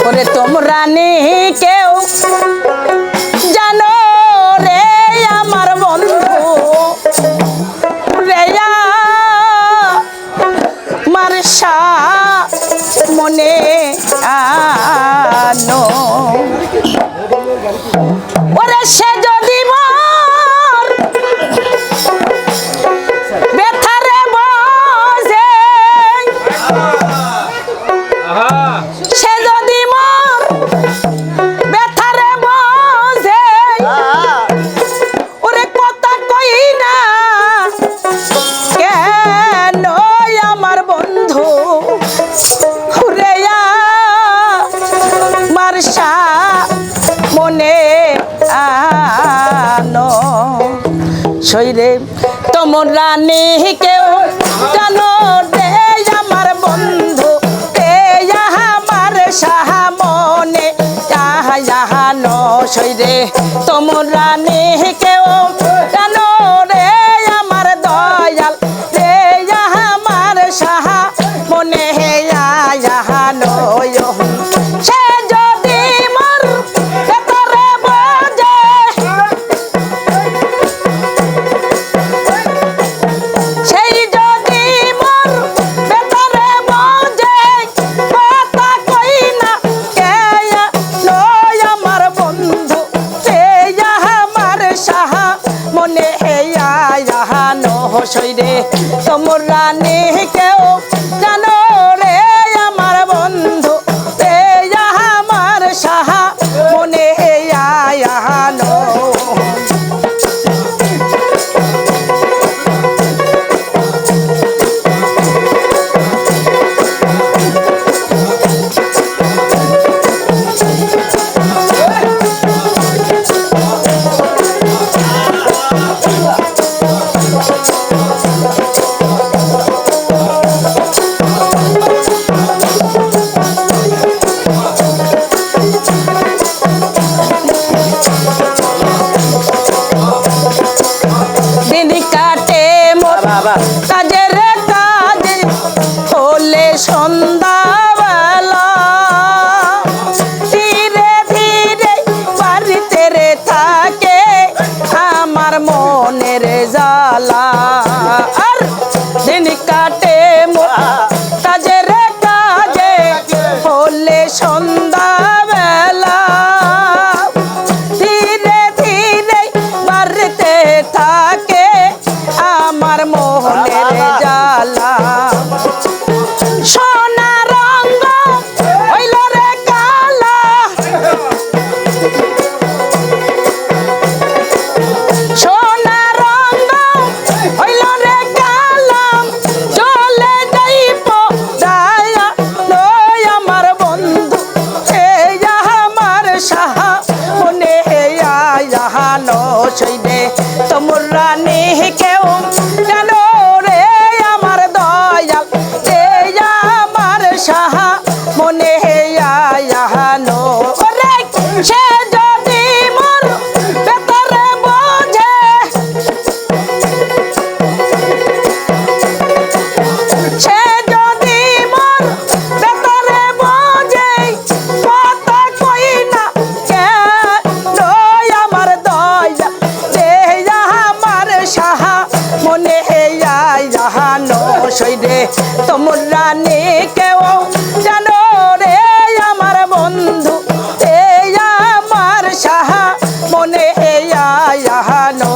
ওরে তোমরা নি কেউ জানো রে আমার বন্ধু রে মারসা মনে আনো ওরে সে যদি মোর ব্যথারে বসে সে যদি মোর ব্যথারে বসে ওরে কথা কই না কেন আমার বন্ধু হুরেয়া মারসা মনে আনো শৈরে তোমরা নেই কেউ জানো রে আমার বন্ধু রে আমার সাহা মনে জাহানো শৈরে তোমরা নেই কেউ জানো রে আমার দয়াল রে আমার সাহা মনে জাহানো সে যদি মোর ভেতরে বোঝে সেই যদি মোর ভেতরে বোঝে কথা কই না কে লয় আমার বন্ধু সে আমার সাহা মনে জাহানো শৈরে তোমরা নেই কেউ জানো রে আমার বন্ধু রে আমার সাহা মনে জাহানো দিন কাটে মোর কাজের কাজে হলে সন্ধ্যাবেলা ধীরে ধীরে বাড়িতে রে থাকে আমার মনের জ্বালা আর দিন কাটে মোর কাজের কাজে হলে সন্ধ্যাবেলা ধীরে ধীরে বাড়িতে থাকে আমার মোহনের জ্বালা সোনা রঙ হইল রে কালা সোনা রঙ হইল রে কালা চলে যাইব দয়া লয় আমার বন্ধু এই আমার সাহা মনে জাহানো শৈলে তোমরা নেই কেউ জানো রে আমার দয়াল রে আমার সাহা মনে জাহানো রে সে যদি মোর ভেতরে বোঝে সে যদি মোর ভেতরে বোঝে কথা কই না কেন আমার দয়া রে আমার সাহা মনে জাহানো শৈরে তোমরা নেই কেউ জানো রে আমার বন্ধু রে আমার সাহা মনে জাহানো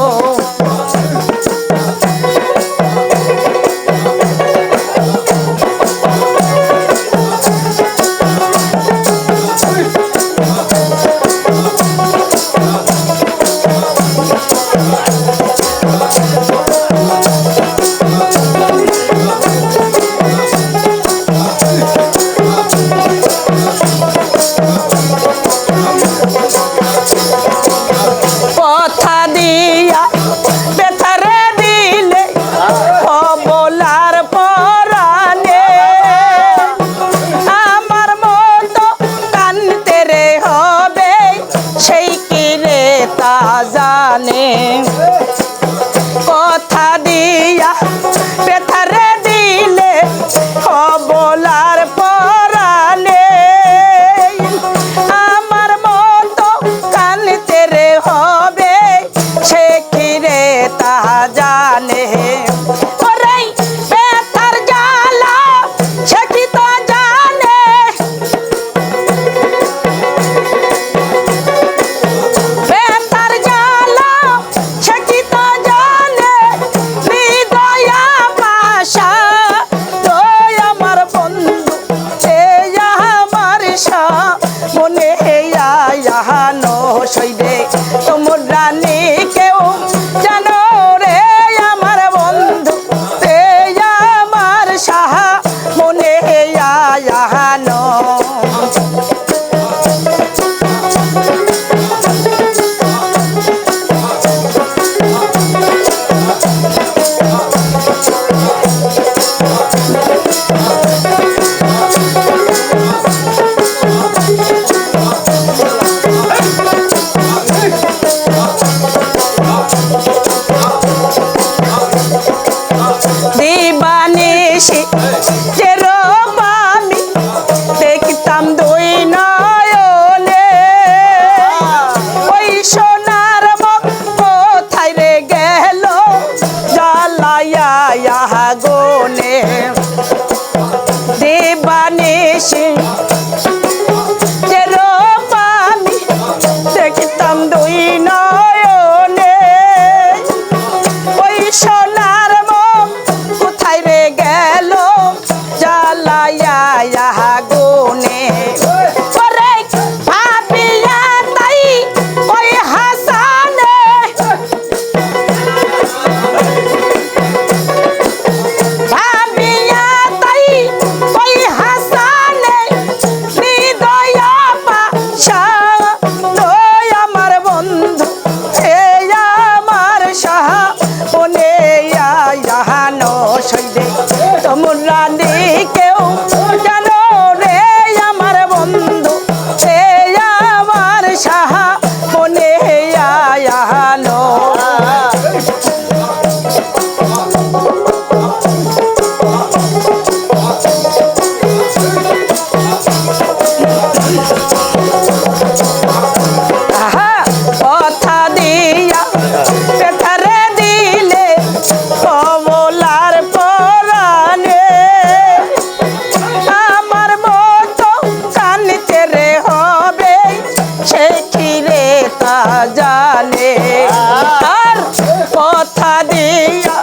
নিশি যে রূপ আমি দেখতাম দুই নয়নে ওই সোনার মুখ কোথায় রে গেল জ্বালাইয়া আগুনে দিবানিশি যে রূপ আমি দেখতাম দুই নয়নে ওই সোনার মুখ কোথায় রে গেল জ্বালাইয়া আগুনে ওরে ভাবিয়া তাই ওই হাসানে ভাবিয়া তাই ওই হাসানে হৃদয়া পাশা নয় আমার বন্ধু হে আমার সাহা মনে আয়ানো সইদে তোমরা নি কেউ জানো রে আমার বন্ধু হে আমার সাহা মনে আয়ানো কথা দিয়া পেঠারে দিলে কমলার পরানে আমার মতো কানিতে রে হবে সে কি রে তা জানে আর কথা দিয়া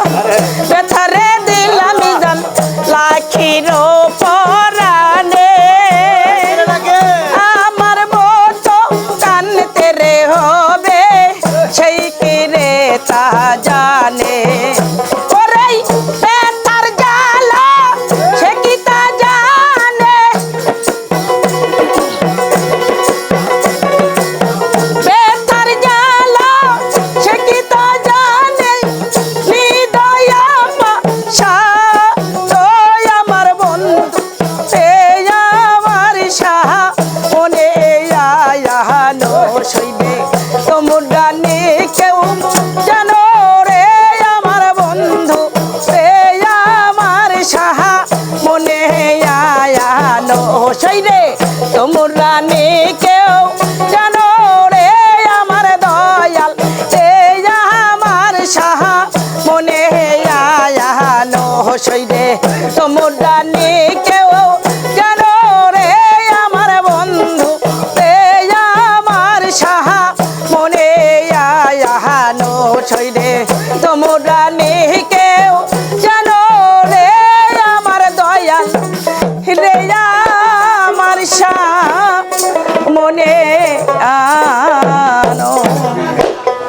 পেঠারে দিলাম জান লাখির পরানে আমার মতো কানতে রে হবে সেই কি রে তা জানে ওরে পেতার জ্বালা সে কি তা জানে পেতার জ্বালা সে কি তা জানে হৃদয়া পাশা নয় আমার বন্ধু হে আমার সাহা মনে আয়ানো সইবে তোমরা নি কেউ জানো রে আমার বন্ধু হে আমার সাহা মনে আয়ানো সইরে তোমরা নি কেউ জানো রে আমার দয়াল হে আমার সাহা মনে আয়ানো সইরে তোমরা নি কেউ জানো রে আমার বন্ধু হে আমার সাহা মনে আয়ানো সইরে তোমরা নি কেউ জানো রে আমার দয়াল রে আমার সাহা